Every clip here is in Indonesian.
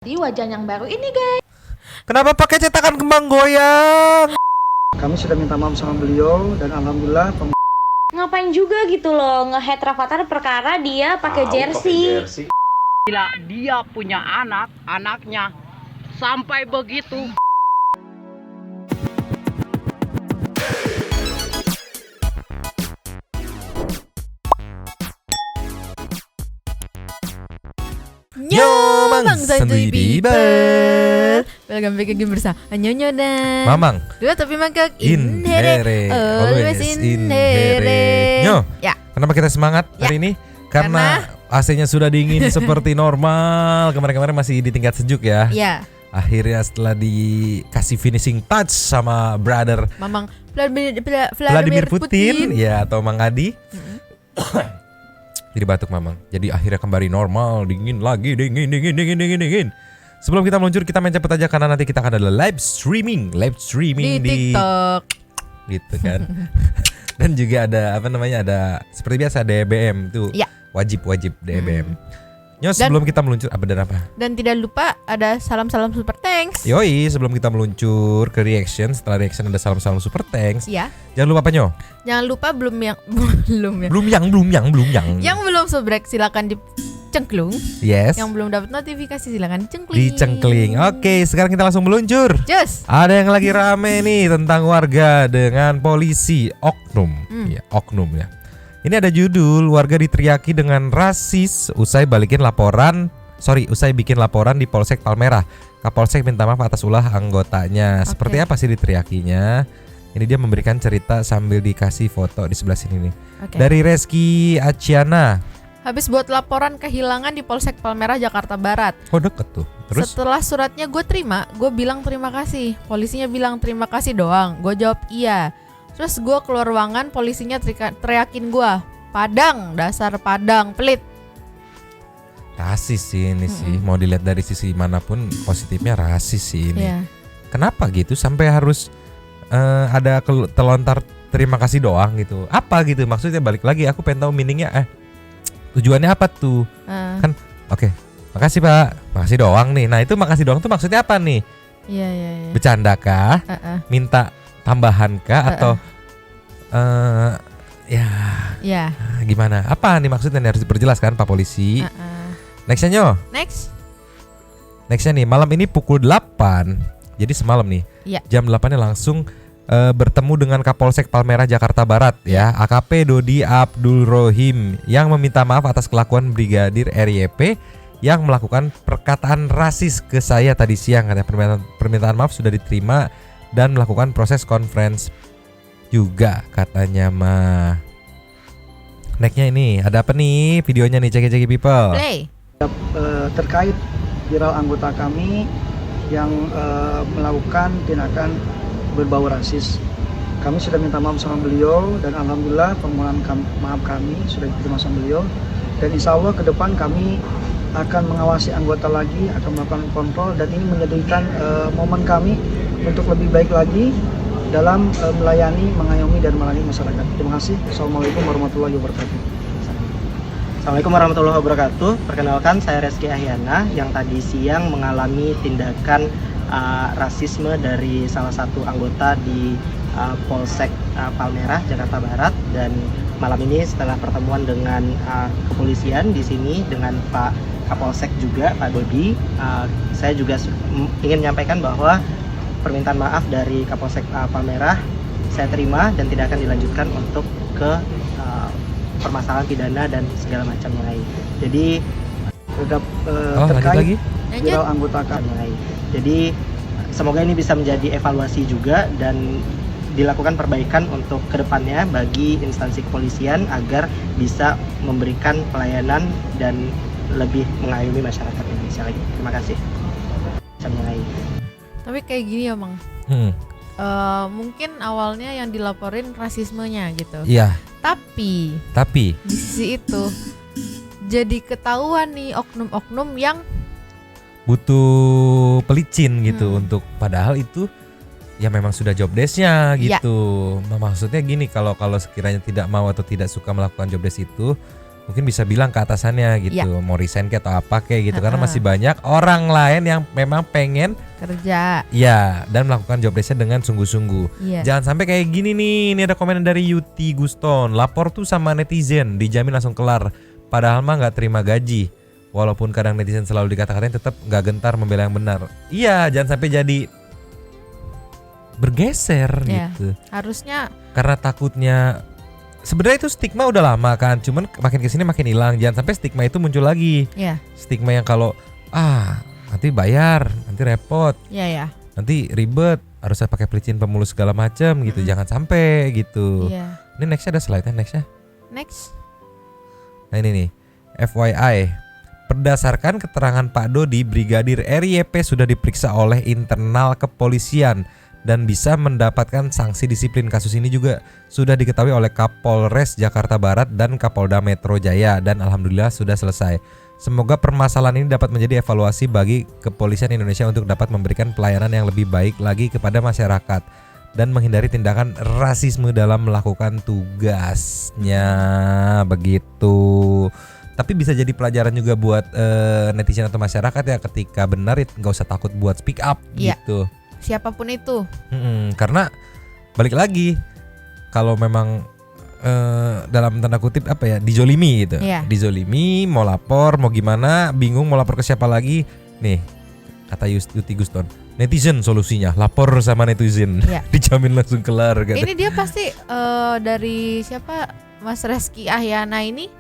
Di wajah yang baru ini guys. Kenapa pakai cetakan kembang goyang? Kami sudah minta maaf sama beliau dan alhamdulillah Ngapain juga gitu loh nge-head Rafathar perkara dia pakai jersey. Gila, dia punya anak, anaknya sampai begitu. Yo, Mang Santuy People. Welcome back again bersama Nyonya dan Mamang dua tapi mangkok in here, always in here. Nyo, Ya, kenapa kita semangat hari ini? Karena AC-nya sudah dingin seperti normal. Kemarin-kemarin masih di tingkat sejuk ya. ya, Akhirnya setelah dikasih finishing touch sama brother Mamang Vladimir Putin, ya atau Mang Adi. Jadi batuk Mamang. Jadi akhirnya kembali normal, dingin lagi, dingin. Sebelum kita meluncur, kita main cepet aja karena nanti kita akan ada live streaming di TikTok. gitu kan. Dan juga ada ada seperti biasa DBM itu Ya. wajib DBM. Nyo, sebelum kita meluncur apa? Dan tidak lupa ada salam-salam super thanks. Yoi, sebelum kita meluncur ke reaction, setelah reaction ada salam-salam super thanks. Ya, Jangan lupa apa Nyo? jangan lupa belum yang. Belum yang. Yang belum subrek silakan dicengklung. Yes. Yang belum dapat notifikasi silakan dicengkling. Dicengkling. Oke, sekarang kita langsung meluncur. Just. Ada yang lagi rame nih tentang warga dengan polisi oknum. Ya, oknum ya. Ini ada judul warga diteriaki dengan rasis usai bikin laporan di Polsek Palmerah. Kapolsek minta maaf atas ulah anggotanya. Seperti apa sih diteriakinya? Ini dia memberikan cerita sambil dikasih foto di sebelah sini nih. Oke. Dari Reski Aciana. Habis buat laporan kehilangan di Polsek Palmerah Jakarta Barat. Oh, deket tuh. Terus Setelah suratnya gue terima, gue bilang terima kasih. Polisinya bilang terima kasih doang. Gue jawab iya. Terus gue keluar ruangan, polisinya teriakin gue, Padang, dasar Padang, pelit. rasis sih ini sih. Mau dilihat dari sisi manapun positifnya rasis sih ini. Iya. Kenapa gitu sampai harus ada telontar terima kasih doang gitu? Apa gitu maksudnya? Balik lagi aku pengen tahu meaningnya. Tujuannya apa tuh? Kan oke. Makasih Pak. Makasih doang nih. Nah itu makasih doang tuh maksudnya apa nih? Iya. Bercanda kah? Minta tambahan kah? Atau Iya. gimana? Apa nih maksudnya nih, harus diperjelaskan Pak Polisi. Nextnya Nyo. Nextnya nih malam ini pukul 8. Jadi semalam nih. Iya. Jam 8-nya langsung bertemu dengan Kapolsek Palmerah Jakarta Barat ya, AKP Dodi Abdul Rohim yang meminta maaf atas kelakuan Brigadir RYP yang melakukan perkataan rasis ke saya tadi siang. Katanya permintaan maaf sudah diterima dan melakukan proses conference juga katanya mah. Nextnya ini ada apa nih videonya nih, ceki people. Play. terkait viral anggota kami yang melakukan tindakan berbau rasis. Kami sudah minta maaf sama beliau dan alhamdulillah permohonan maaf kami sudah diterima sama beliau. Dan insya Allah ke depan kami akan mengawasi anggota lagi, akan melakukan kontrol, dan ini menjadikan momen kami untuk lebih baik lagi dalam melayani, mengayomi, dan melayani masyarakat. Terima kasih. Assalamualaikum warahmatullahi wabarakatuh. Assalamualaikum warahmatullahi wabarakatuh. Perkenalkan, saya Reski Ahyana yang tadi siang mengalami tindakan rasisme dari salah satu anggota di Polsek Palmerah Jakarta Barat, dan malam ini setelah pertemuan dengan kepolisian di sini dengan Pak Kapolsek juga Pak Dodi, saya juga ingin menyampaikan bahwa permintaan maaf dari Kapolsek Palmerah saya terima dan tidak akan dilanjutkan untuk ke permasalahan pidana dan segala macam yang lain. Jadi Terkait lagi. viral anggota kami. Jadi semoga ini bisa menjadi evaluasi juga dan dilakukan perbaikan untuk kedepannya bagi instansi kepolisian agar bisa memberikan pelayanan dan lebih mengayomi masyarakat Indonesia lagi. Terima kasih. Tapi kayak gini ya Mang. Mungkin awalnya yang dilaporin rasismenya gitu. Iya. Tapi di sisi itu jadi ketahuan nih oknum-oknum yang butuh pelicin gitu untuk, padahal itu ya memang sudah job desk-nya gitu. Maksudnya gini, kalau sekiranya tidak mau atau tidak suka melakukan job desk itu, mungkin bisa bilang ke atasannya gitu, Iya. mau resign kayak atau apa kayak gitu, karena Ha-ha. masih banyak orang lain yang memang pengen Kerja. ya dan melakukan job desk dengan sungguh-sungguh. Iya. Jangan sampai kayak gini nih. Ini ada komen dari Yuti Guston. Lapor tuh sama netizen, dijamin langsung kelar. Padahal mah nggak terima gaji. Walaupun kadang netizen selalu dikata-katain, tetap nggak gentar membela yang benar. Iya, jangan sampai jadi bergeser Iya. gitu. Harusnya Karena takutnya sebenarnya itu stigma udah lama kan, cuman makin kesini makin hilang. Jangan sampai stigma itu muncul lagi. ya, Stigma yang kalau nanti bayar, nanti repot, ya. nanti ribet, harusnya pakai pelicin pemulus segala macam gitu. Jangan sampai gitu. Iya. Ini nextnya ada slide-nya nextnya. Next. Nah ini nih, FYI, berdasarkan keterangan Pak Dodi, Brigadir RYP sudah diperiksa oleh internal kepolisian dan bisa mendapatkan sanksi disiplin. Kasus ini juga sudah diketahui oleh Kapolres Jakarta Barat dan Kapolda Metro Jaya dan alhamdulillah sudah selesai. Semoga permasalahan ini dapat menjadi evaluasi bagi kepolisian Indonesia untuk dapat memberikan pelayanan yang lebih baik lagi kepada masyarakat dan menghindari tindakan rasisme dalam melakukan tugasnya, begitu. Tapi bisa jadi pelajaran juga buat netizen atau masyarakat ya, ketika benar nggak usah takut buat speak up Iya. gitu. Siapapun itu. Karena balik lagi, kalau memang dalam tanda kutip apa ya, dijolimi gitu. Iya. Dijolimi, mau lapor, mau gimana, bingung mau lapor ke siapa lagi. Nih, kata Yuti Guston, netizen solusinya, lapor sama netizen. Iya. Dijamin langsung kelar gitu. Ini dia pasti dari siapa, Mas Reski Ahyana ini,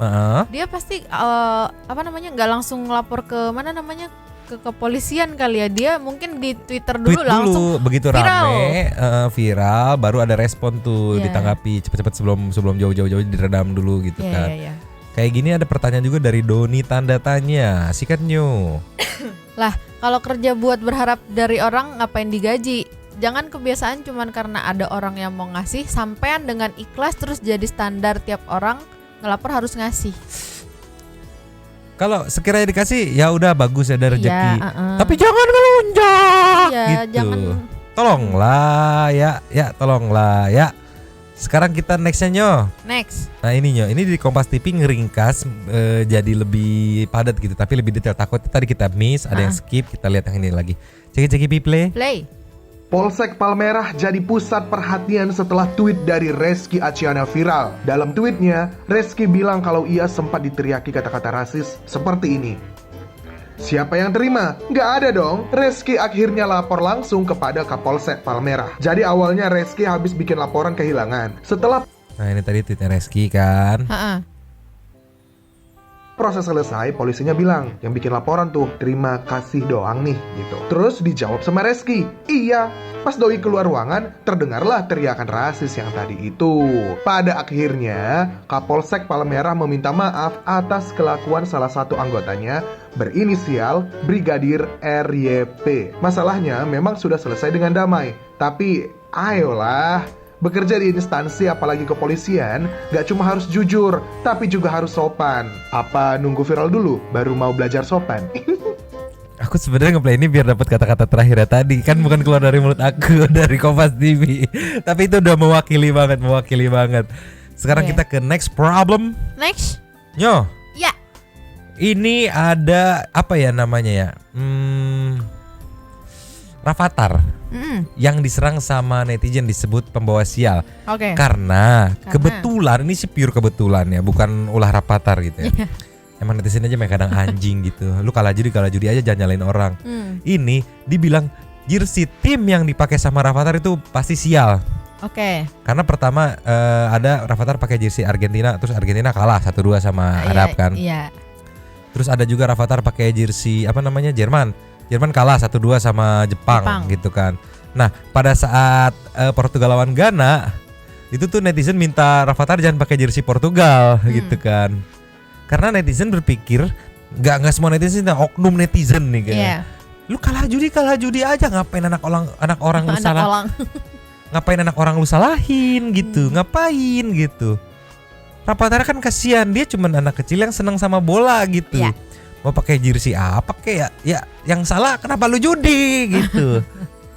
dia pasti nggak langsung lapor ke mana namanya, ke kepolisian kali ya. Dia mungkin di Twitter dulu Tweet langsung dulu, begitu viral. rame viral, baru ada respon tuh, Iya. ditanggapi cepet-cepet sebelum jauh-jauh diredam dulu gitu Iya, kan. iya. Kayak gini ada pertanyaan juga dari Doni tanda tanya. Sikat Nyu. Lah, kalau kerja buat berharap dari orang, ngapain digaji? Jangan kebiasaan cuman karena ada orang yang mau ngasih, sampean dengan ikhlas terus jadi standar tiap orang ngelapor harus ngasih. Kalau sekiranya dikasih ya udah bagus, ada rezeki. Iya, Tapi jangan ngelunjak Iya, gitu. jangan. Tolonglah ya, tolonglah ya. Sekarang kita nextnya Nyo. Next. Nah ini Nyo, ini di Kompas TV ngeringkas jadi lebih padat gitu, tapi lebih detail. Takutnya tadi kita miss, ada yang skip, kita lihat yang ini lagi. Ceki-ceki play. Play. Polsek Palmerah jadi pusat perhatian setelah tweet dari Reski Ahyana viral. Dalam tweetnya, Reski bilang kalau ia sempat diteriaki kata-kata rasis seperti ini. Siapa yang terima? Nggak ada dong. Reski akhirnya lapor langsung kepada Kapolsek Palmerah. Jadi awalnya Reski habis bikin laporan kehilangan. Setelah Nah ini tadi tweetnya Reski kan. proses selesai, polisinya bilang, yang bikin laporan tuh, terima kasih doang nih, gitu. Terus dijawab sama Reski, iya. Pas Doi keluar ruangan, terdengarlah teriakan rasis yang tadi itu. Pada akhirnya, Kapolsek Palmerah meminta maaf atas kelakuan salah satu anggotanya berinisial Brigadir RYP. Masalahnya memang sudah selesai dengan damai, tapi ayolah, bekerja di instansi apalagi kepolisian, gak cuma harus jujur, tapi juga harus sopan. Apa nunggu viral dulu, baru mau belajar sopan? Aku sebenarnya ngeplay ini biar dapat kata-kata terakhirnya tadi, kan bukan keluar dari mulut aku, dari Kompas TV. Tapi itu udah mewakili banget. Sekarang Iya. kita ke next problem. Next. Nyo, Ya. ini ada apa ya namanya ya? Rafathar yang diserang sama netizen, disebut pembawa sial. Oke. Karena kebetulan, ini sih pure kebetulan ya, bukan ulah Rafathar gitu ya. Emang netizen aja kadang anjing gitu. Lu kalah judi aja jangan nyalain orang. Ini dibilang jersey tim yang dipakai sama Rafathar itu pasti sial. Oke. Karena pertama ada Rafathar pakai jersey Argentina, terus Argentina kalah 1-2 sama Arab kan. Iya. Terus ada juga Rafathar pakai jersey Jerman. Jerman kalah 1-2 sama Jepang gitu kan. Nah, pada saat Portugal lawan Ghana, itu tuh netizen minta Rafathar jangan pakai jersey Portugal gitu kan. Karena netizen berpikir, nggak semua netizen, oknum netizen nih kan. Iya. Lu kalah judi aja, ngapain anak orang lu salah? Ngapain anak orang lu salahin gitu? Ngapain gitu? Rafathar kan kasihan, dia cuman anak kecil yang senang sama bola gitu. Iya. Mau pakai jersey apa kayak ya yang salah kenapa lu judi gitu.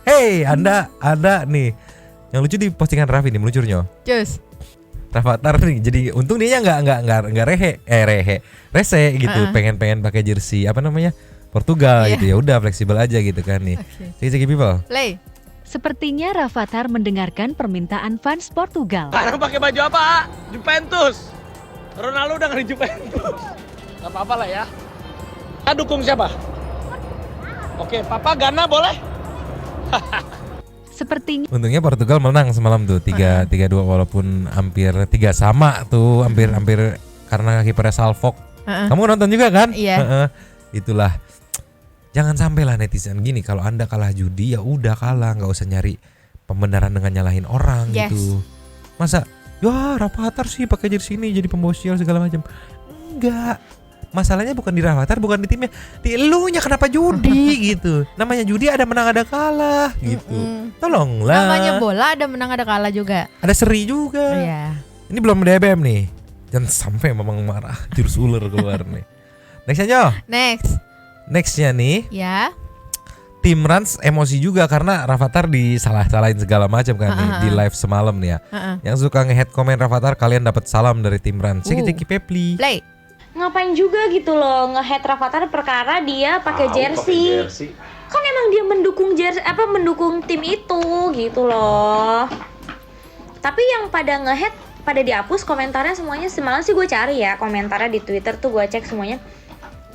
Hey, Anda nih. Yang lucu di postingan Raffi nih, meluncurnya. Cus. Rafathar nih. Jadi untung dia nggak rese gitu. Pengen pakai jersey apa namanya? Portugal gitu. Ya udah fleksibel aja gitu kan nih. Ceki people. Play. Sepertinya Rafathar mendengarkan permintaan fans Portugal. Sekarang pakai baju apa? Juventus. Ronaldo udah di Juventus. Gak apa-apa lah ya. Kita dukung siapa? Oke, Papa Ghana boleh? Sepertinya Untungnya Portugal menang semalam tuh 3-2 walaupun hampir 3 sama tuh, hampir karena kipernya Salfok. Kamu nonton juga kan? Iya. Itulah. Jangan sampai lah netizen gini, kalau Anda kalah judi ya udah kalah, nggak usah nyari pembenaran dengan nyalahin orang gitu. Masa ya Rafathar sih pakai jersey ini jadi pembawa sial segala macam. Enggak. Masalahnya bukan di Rafathar, bukan di timnya, di elunya kenapa judi gitu. Namanya judi ada menang ada kalah gitu. Tolonglah. Namanya bola ada menang ada kalah juga. Ada seri juga. Iya. Ini belum DBM nih. Jangan sampai memang marah jurus ular keluar nih. Nextnya Nextnya nih. Ya. Tim Rans emosi juga karena Rafathar disalah-salahin segala macam kan nih di live semalam nih ya. Yang suka nge-head komen Rafathar, kalian dapat salam dari tim Rans. Ceki Pepli. Play. Ngapain juga gitu loh nge-head Rafathar perkara dia pakai jersey. Kan emang dia mendukung mendukung tim itu gitu loh. Tapi yang pada nge-head pada dihapus komentarnya semuanya. Semalam sih gue cari ya komentarnya di Twitter tuh, gue cek semuanya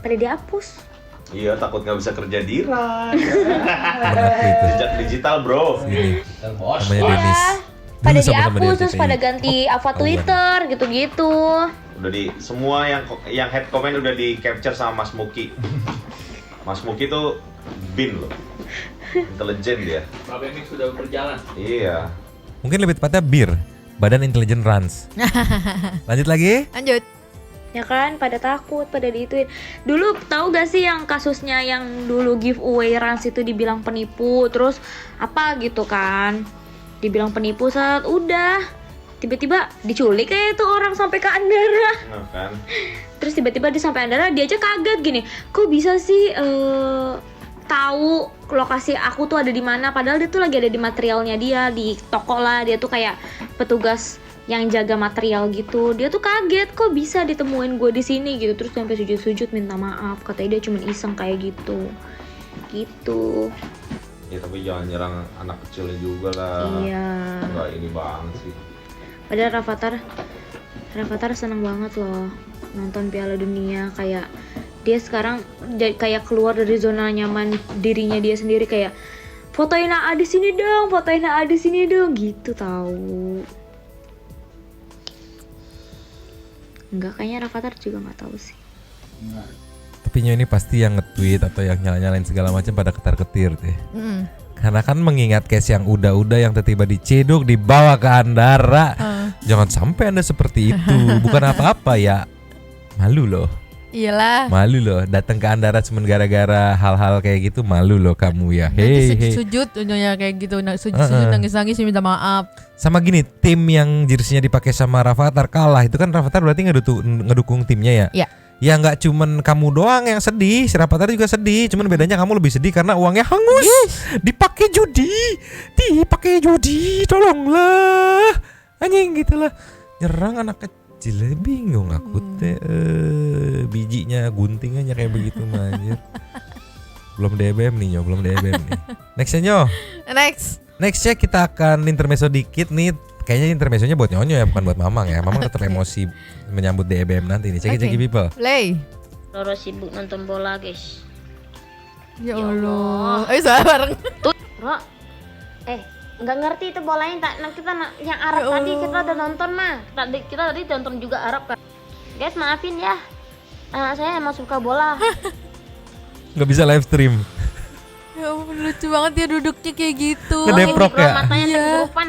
pada dihapus. Iya, takut nggak bisa kerja di RAN. Jejak digital bro. Ini namanya Iya, Denis. pada Dulu sama-sama dihapus di terus RCTI. pada ganti apa Twitter gitu-gitu. Udah di semua yang head comment udah di capture sama Mas Muki. Mas Muki tuh bin loh. Intelijen dia. Bapak ini sudah berjalan. Iya. Mungkin lebih tepatnya BIR, Badan Intelijen Rans. Lanjut lagi. Lanjut. Ya kan, pada takut, pada diituin. Dulu tahu gak sih yang kasusnya yang dulu giveaway Rans itu dibilang penipu, terus apa gitu kan? Dibilang penipu saat udah tiba-tiba diculik kayak itu orang sampai ke Andara. Nah, kan. Terus tiba-tiba dia sampai Andara, dia aja kaget gini. Kok bisa sih tahu lokasi aku tuh ada di mana, padahal dia tuh lagi ada di materialnya dia di toko lah, dia tuh kayak petugas yang jaga material gitu. Dia tuh kaget kok bisa ditemuin gue di sini gitu, terus sampai sujud-sujud minta maaf, katanya dia cuma iseng kayak gitu. Ya tapi jangan nyerang anak kecilnya juga lah. Iya. Enggak ini banget sih. Padahal Rafathar seneng banget loh nonton Piala Dunia, kayak dia sekarang kayak keluar dari zona nyaman dirinya dia sendiri, kayak fotoin AA di sini dong gitu tahu. Enggak, kayaknya Rafathar juga nggak tahu sih. Tapi ini pasti yang nge-tweet atau yang nyala-nyalain segala macam pada ketar-ketir deh. Karena kan mengingat case yang udah yang tiba-tiba diceduk dibawa ke Andara. Jangan sampai Anda seperti itu. Bukan apa-apa ya. Malu loh. Iyalah. Malu loh datang ke Andara cuma gara-gara hal-hal kayak gitu, malu loh kamu ya. Nanti sujud udah kayak gitu, sujud nangis-nangis minta maaf. Sama gini, tim yang jersinya dipakai sama Rafathar kalah, itu kan Rafathar berarti ngedukung timnya ya? Iya. Ya nggak cuman kamu doang yang sedih, si Rafathar juga sedih. Cuman bedanya kamu lebih sedih karena uangnya hangus. Dipakai judi, tolonglah. Anjing gitulah. Nyerang anak kecil, bingung aku teh. Bijinya, guntingannya kayak begitu anjir. Belum DBM nih, belum DBM nih. Nextnya Nextnya kita akan intermezzo dikit nih. Kayaknya intermezzonya buat Nyonyo ya, bukan buat Mamang ya. Mamang tetap emosi menyambut DBM nanti nih. Ceki people. Play. Roro sibuk nonton bola guys. Ya Allah. Ayo bareng. Bro, nggak ngerti itu bolanya kita yang Arab tadi kita udah nonton mah. Kita tadi nonton juga Arab kan. Guys maafin ya. Saya emang suka bola. Nggak bisa live stream. Ya ampun, lucu banget dia duduknya kayak gitu. Ngedeprok ya. Matanya Iya. kegerupan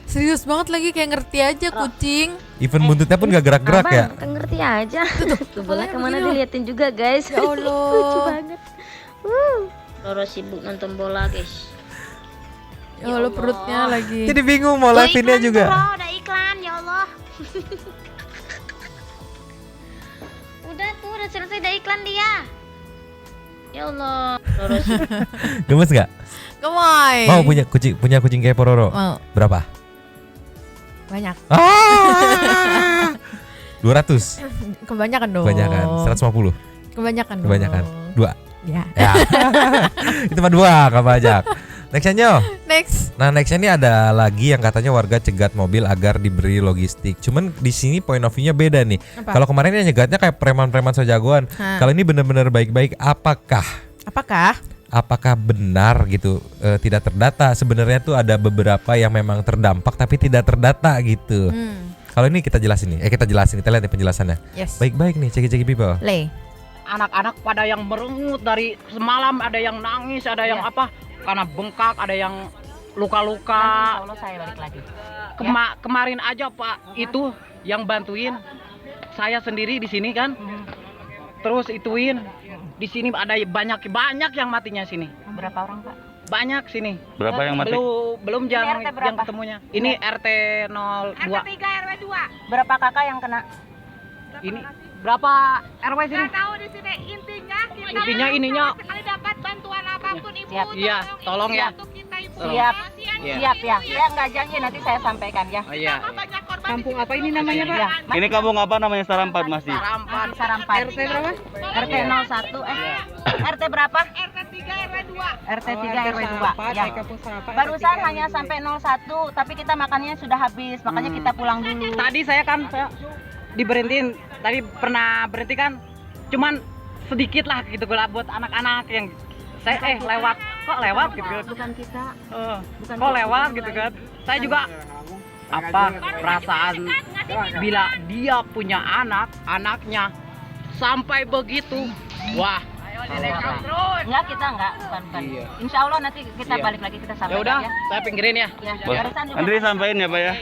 Serius banget lagi kayak ngerti aja kucing. Even buntutnya pun gak gerak-gerak ya. Kan ngerti aja. Tuh bola kemana begini loh. diliatin juga guys. Ya Allah. Lucu banget. Roro sibuk nonton bola guys. Ya Allah, perutnya lagi. Jadi bingung mau live-nya juga. Udah iklan ya Allah. udah selesai udah iklan dia. Ya Allah. Roro sibuk. Gemes gak? Gemoy. Mau punya kucing kayak Pororo? Mau. Berapa? Banyak. 200. Kebanyakan dong. Kebanyakan. 150. Kebanyakan dong. Kebanyakan. 2. Ya. Itu mah 2 gak banyak. Nextnya Nyo. Next. Nah nextnya ini ada lagi yang katanya warga cegat mobil agar diberi logistik. Cuman di sini point of view-nya beda nih. Kalau kemarin dia nyegatnya kayak preman-preman sejagoan. Kalau ini benar-benar baik-baik. Apakah benar gitu tidak terdata? Sebenarnya tuh ada beberapa yang memang terdampak tapi tidak terdata gitu. Kalau ini kita jelasin nih. Kita lihat nih penjelasannya. Yes. Baik-baik nih, ceki-ceki people. Anak-anak pada yang merengut dari semalam, ada yang nangis, ada yang apa? Karena bengkak, ada yang luka-luka. Kalau saya balik lagi. Kemarin aja Pak itu yang bantuin saya sendiri di sini kan. Terus ituin di sini ada banyak yang matinya sini. Berapa orang Pak? Banyak sini. Berapa yang mati? Belum yang ketemunya. Ini RT 02. RT 3 RW 2. Berapa kakak yang kena? Ini berapa RW sini? Nggak tahu di sini intinya ininya sekali dapat bantuan apapun Ibu. Iya, tolong ya. Siap ya. Saya nggak janji, nanti saya sampaikan ya. Oh, iya. Kampung apa ini namanya Pak? Ini kampung apa namanya? Sarampat masih. Sarampat. RT berapa? RT 01 RT berapa? RT 3 RW 2. RT 3 RW 2. Ya. Barusan hanya sampai 01, tapi kita makannya sudah habis, makanya kita pulang dulu. Tadi saya diberhentiin, tadi pernah berhenti kan, cuman sedikit lah gitu buat anak-anak yang saya kok lewat gitu. Bukan kita. Kok lewat gitu kan. Saya juga perasaan bila dia punya anaknya sampai begitu. Wah. Enggak, kita enggak, bukan. Iya. Insya Allah nanti kita balik lagi, kita sampaikan Ya udah, ya. saya pinggirin ya. Nanti sampaikan ya Pak ya.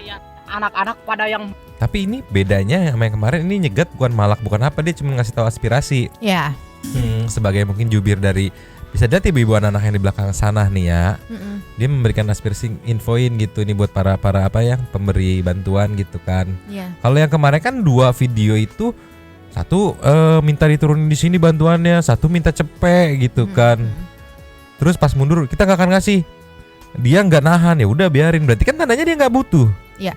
Anak-anak pada yang Tapi ini bedanya sama yang kemarin, ini nyegat bukan malak bukan apa, dia cuma ngasih tahu aspirasi. Ya. Sebagai mungkin jubir dari, bisa jadi ibu anak-anak yang di belakang sana nih ya. Dia memberikan aspirasi, infoin gitu nih buat para apa yang pemberi bantuan gitu kan. Kalau yang kemarin kan 2 video itu, satu minta diturunin di sini bantuannya, satu minta cepet gitu kan. Terus pas mundur kita nggak akan ngasih, dia nggak nahan, ya udah biarin, berarti kan tandanya dia nggak butuh. Iya.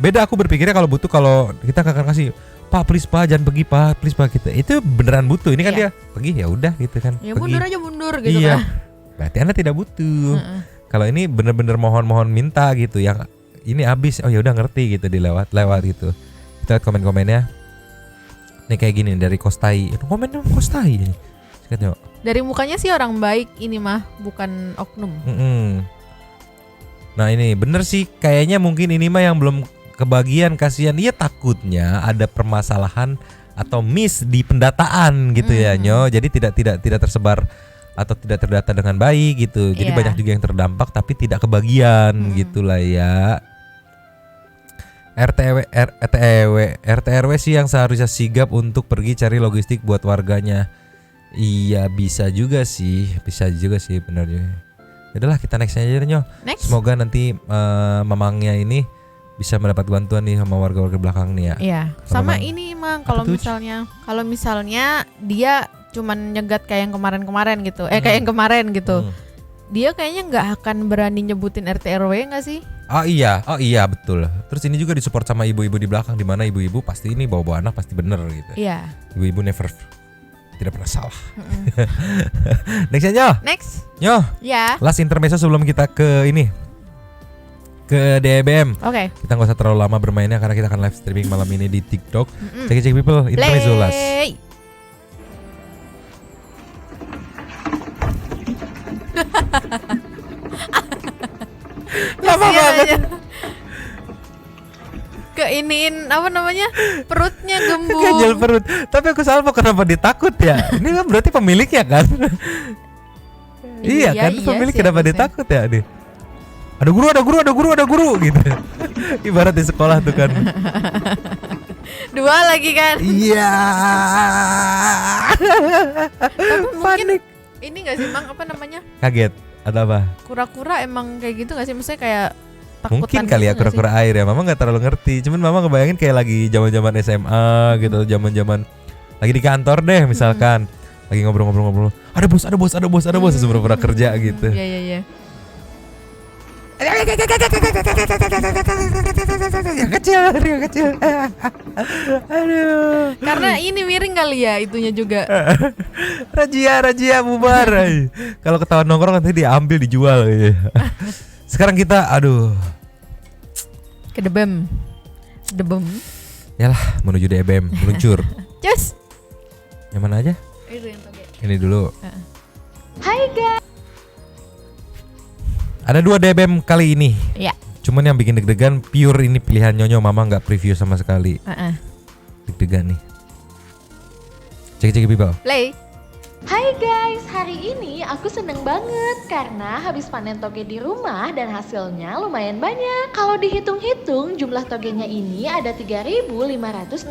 Beda aku berpikirnya kalau butuh, kalau kita nggak akan kasih, Pak please Pak jangan pergi Pak, please Pak, kita itu beneran butuh. Ini kan dia pergi ya udah gitu kan. Ya pergi. mundur aja mundur gitu iya. kan. Berarti Anda tidak butuh. Kalau ini bener-bener mohon minta gitu, yang ini habis, oh ya udah ngerti gitu, dilewat gitu. Kita lihat komen-komennya. Nih kayak gini dari Kostai. Komen dong Kostai. Dari mukanya sih orang baik ini mah, bukan oknum. Nah ini bener sih, kayaknya mungkin ini mah yang belum kebagian, kasihan. Iya, takutnya ada permasalahan atau miss di pendataan gitu ya Nyo. Jadi tidak tersebar atau tidak terdata dengan baik gitu. Jadi banyak juga yang terdampak tapi tidak kebagian gitulah ya. RT/RW sih yang seharusnya sigap untuk pergi cari logistik buat warganya. Iya bisa juga sih benar juga. Udahlah kita nextnya aja Nyo. Semoga nanti mamangnya ini bisa mendapat bantuan nih sama warga-warga belakang nih ya. Iya. Sama ini Mang, kalau misalnya dia cuman nyegat kayak yang kemarin gitu. Kayak yang kemarin gitu. Dia kayaknya nggak akan berani nyebutin RT RW nggak sih? Oh iya betul. Terus ini juga disupport sama ibu-ibu di belakang, di mana ibu-ibu pasti ini bawa anak pasti bener gitu. Iya. Ibu-ibu tidak pernah salah. Nextnya Nyo. Ya. Last intermezzo sebelum kita ke ini, ke DBM. Oke. Kita nggak usah terlalu lama bermainnya karena kita akan live streaming malam ini di TikTok. Cek people, intermezzo last. Lama banget. Keiniin apa namanya, perutnya gembung. Ganjel perut. Tapi aku salah, kenapa ditakut ya? Ini kan berarti pemiliknya kan? Iya kan, pemilik kenapa ditakut ya nih? Ada guru gitu. Ibarat di sekolah tuh kan. 2 lagi kan? Iya. Tapi mungkin ini nggak sih Mang, apa namanya? Kaget. Ada apa? Kura-kura emang kayak gitu nggak sih? Maksudnya kayak takutan. Mungkin kali ya kura-kura air ya. Mama nggak terlalu ngerti. Cuman Mama ngebayangin kayak lagi zaman-zaman SMA gitu, zaman-zaman lagi di kantor deh misalkan. Lagi ngobrol-ngobrol. Ada bos, sebelum pernah kerja gitu. Iya. Yang kecil. Aduh. Karena ini miring kali ya itunya juga. Razia bubar. Kalau ketahuan nongkrong nanti diambil dijual. Sekarang kita Kedebem. Yalah menuju DBM meluncur. Cus. Yang mana aja? Ini dulu. Hai guys. Ada 2 DBM kali ini. Iya. Cuman yang bikin deg-degan pure ini pilihan Nyonyo, Mama nggak preview sama sekali. Deg-degan nih. Cek people. Play. Hai guys, hari ini aku seneng banget karena habis panen toge di rumah dan hasilnya lumayan banyak. Kalau dihitung-hitung jumlah togenya ini ada 3.565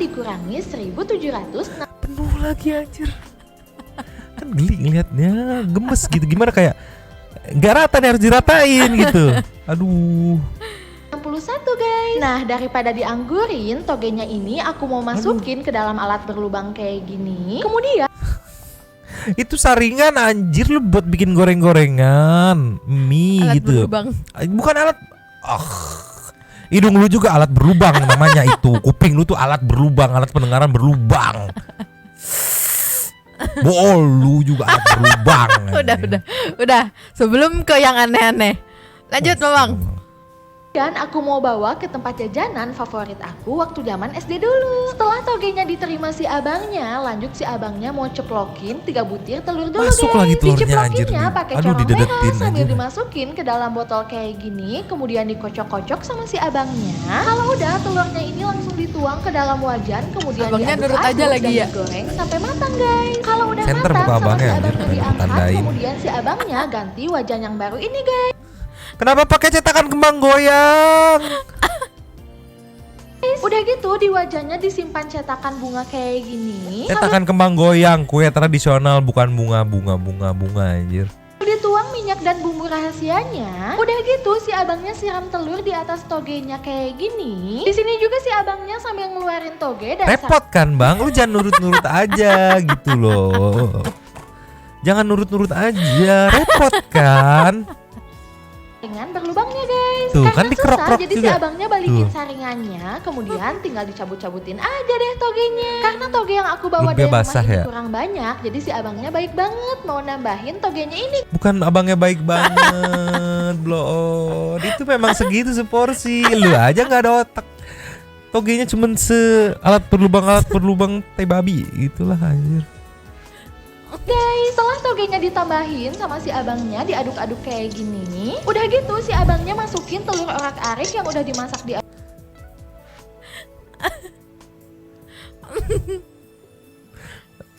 dikurangi 1.700. Penuh lagi anjir. Kan geli ngeliatnya, gemes gitu. Gimana kayak nggak rata nih, harus diratain gitu. Aduh. 61 guys. Nah daripada dianggurin togenya ini aku mau masukin ke dalam alat berlubang kayak gini. Kemudian itu saringan anjir, lu buat bikin goreng-gorengan mie alat gitu. Berlubang. Bukan alat. Hidung lu juga alat berlubang namanya itu. Kuping lu tuh alat berlubang, alat pendengaran berlubang. Bool lu juga alat berlubang. Udah. Sebelum ke yang aneh-aneh. Lanjut, Mamang. Dan aku mau bawa ke tempat jajanan favorit aku waktu zaman SD dulu. Setelah togenya diterima si abangnya, lanjut si abangnya mau ceplokin 3 butir telur dulu Masuk guys. lagi telurnya anjir. Diceplokinnya pakai Aduh, corong didedetin merah sambil anjir. dimasukin ke dalam botol kayak gini, kemudian dikocok-kocok sama si abangnya. Kalau udah telurnya ini langsung dituang ke dalam wajan, kemudian Abangnya nurut diaduk-aduk aja lagi dan ya? digoreng sampai matang guys. Kalau udah Center matang muka sama si abangnya, anjir, abangnya pengen diangkat, tandain. kemudian si abangnya ganti wajan yang baru ini guys. Kenapa pakai cetakan kembang goyang? Udah gitu di wajannya disimpan cetakan bunga kayak gini. Cetakan kembang goyang, kue tradisional bukan bunga anjir. Dituang minyak dan bumbu rahasianya. Udah gitu si abangnya siram telur di atas togenya kayak gini. Di sini juga si abangnya sambil ngeluarin toge dan Repot kan bang, lu jangan nurut-nurut aja gitu loh. Jangan nurut-nurut aja, repot kan. saringan berlubangnya guys. Tuh, Karena kan dikerok-kerok susah, jadi si juga. abangnya balikin Tuh. saringannya, kemudian tinggal dicabut-cabutin aja deh togenya. Karena toge yang aku bawa Lumpia dari rumah basah ini ya? kurang banyak, jadi si abangnya baik banget mau nambahin togenya ini. Bukan abangnya baik banget, bloon. Itu memang segitu seporsi. Lu aja nggak ada otak. Togenya cuman alat berlubang teh babi. Itulah anjir. Guys, setelah togenya ditambahin sama si abangnya diaduk-aduk kayak gini. Udah gitu si abangnya masukin telur orak-arik yang udah dimasak di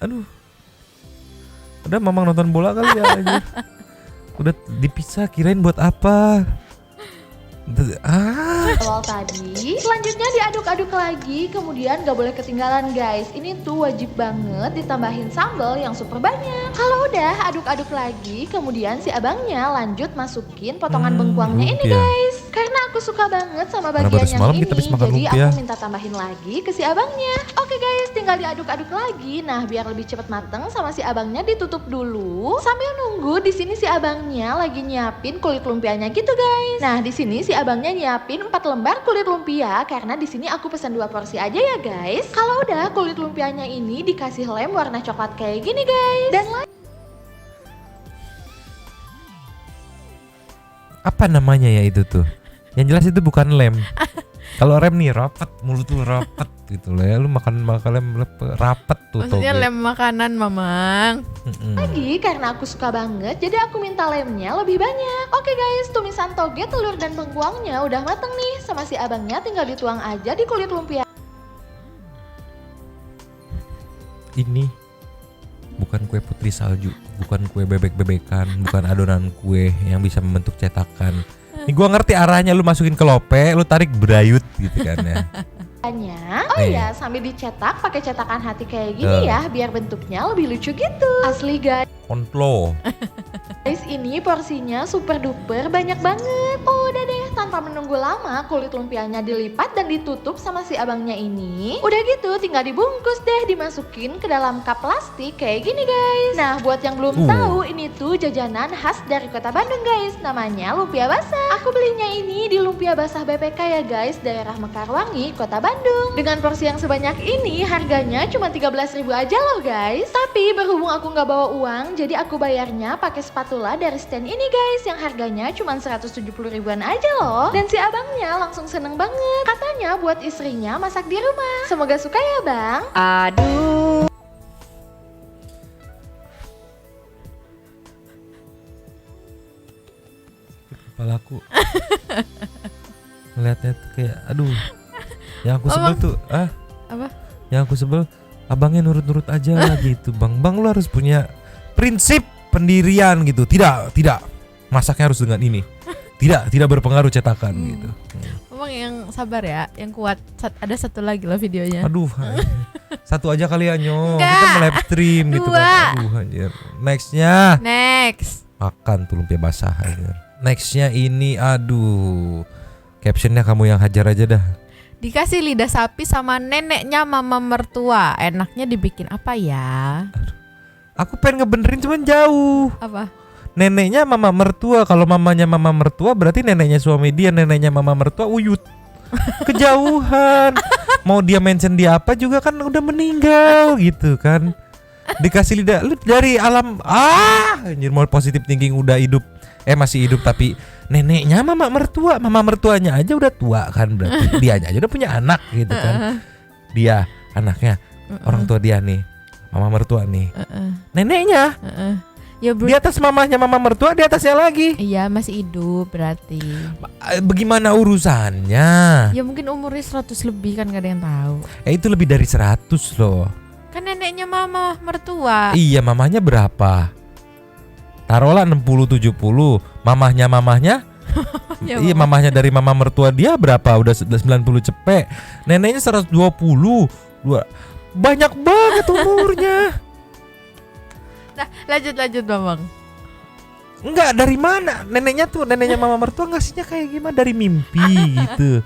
Aduh. Udah mamang nonton bola kali ya anjir. Udah dipisah, kirain buat apa? awal tadi. Selanjutnya diaduk-aduk lagi, kemudian gak boleh ketinggalan guys. Ini tuh wajib banget ditambahin sambal yang super banyak. Kalau udah aduk-aduk lagi, kemudian si abangnya lanjut masukin potongan bengkuangnya ini lumpia. guys. Karena aku suka banget sama Karena bagian baru yang semalam ini, kita habis makan jadi lumpia. aku minta tambahin lagi ke si abangnya. Oke guys, tinggal diaduk-aduk lagi. Nah, biar lebih cepet mateng sama si abangnya ditutup dulu. Sambil nunggu di sini si abangnya lagi nyiapin kulit lumpianya gitu guys. Nah, di sini si abangnya nyiapin 4 lembar kulit lumpia karena di sini aku pesan 2 porsi aja ya guys. Kalau udah kulit lumpianya ini dikasih lem warna coklat kayak gini guys. Dan Apa namanya ya itu tuh? Yang jelas itu bukan lem. Kalau rem nih rapet, mulut lu rapet gitu loh ya. Lu makan lem rapet tuh. Maksudnya toge. lem makanan mamang. lagi karena aku suka banget, jadi aku minta lemnya lebih banyak. Oke guys, tumisan toge, telur dan bengkuangnya udah mateng nih. Sama si abangnya tinggal dituang aja di kulit lumpia. Ini bukan kue putri salju, bukan kue bebek-bebekan, bukan adonan kue yang bisa membentuk cetakan. Ini gua ngerti arahnya, lu masukin ke lope, lu tarik berayut gitu kan ya. Oh iya, sambil dicetak pakai cetakan hati kayak gini ya, biar bentuknya lebih lucu gitu. Asli guys. Kontlo. Guys, ini porsinya super duper banyak banget. Oh, udah deh, tanpa tanpa menunggu lama, kulit lumpianya dilipat dan ditutup sama si abangnya ini. Udah gitu tinggal dibungkus deh, dimasukin ke dalam cup plastik kayak gini guys. Nah buat yang belum tahu, ini tuh jajanan khas dari kota Bandung guys, namanya lumpia basah. Aku belinya ini di Lumpia Basah BPK ya guys, daerah Mekarwangi, kota Bandung. Dengan porsi yang sebanyak ini harganya cuma 13.000 aja loh guys. Tapi berhubung aku nggak bawa uang, jadi aku bayarnya pakai spatula dari stand ini guys, yang harganya cuma 170 ribuan aja loh. Dan si abangnya langsung seneng banget, katanya buat istrinya masak di rumah. Semoga suka ya bang. Aduh. Kepalaku ngeliatnya tuh kayak aduh. Yang aku sebel tuh Apa? Yang aku sebel abangnya nurut-nurut aja gitu bang. Bang lu harus punya prinsip pendirian gitu. Tidak masaknya harus dengan ini. Tidak berpengaruh cetakan gitu. Abang yang sabar ya, yang kuat. Ada satu lagi loh videonya. Aduh, satu aja kali ya Nyo. Enggak. Kita live stream gitu kan. Aduh anjir. Next. Makan tuh lumpia basah anjir. Nextnya ini aduh. Captionnya kamu yang hajar aja dah. Dikasih lidah sapi sama neneknya mama mertua. Enaknya dibikin apa ya? Aku pengen ngebenerin cuman jauh. Apa? Neneknya mama mertua. Kalau mamanya mama mertua berarti neneknya suami dia. Neneknya mama mertua uyut. Kejauhan. Mau dia mention dia apa juga kan udah meninggal gitu kan. Dikasih lidah lu dari alam anjir, mau positive thinking udah hidup. Masih hidup tapi neneknya mama mertuanya aja udah tua kan, berarti dia aja udah punya anak gitu kan. Dia anaknya orang tua dia nih, mama mertua nih. Neneknya ya di atas mamahnya mama mertua, di atasnya lagi. Iya masih hidup berarti. Bagaimana urusannya? Ya mungkin umurnya 100 lebih kan, gak ada yang tahu. Itu lebih dari 100 loh. Kan neneknya mama mertua. Iya, mamahnya berapa? Taruhlah 60-70. Mamahnya iya, mamahnya dari mama mertua dia berapa? Udah 90 cepet. Neneknya 120. Banyak banget umurnya. Nah, lanjut Bang. Enggak, dari mana? Neneknya mama mertua ngasihnya kayak gimana? Dari mimpi gitu.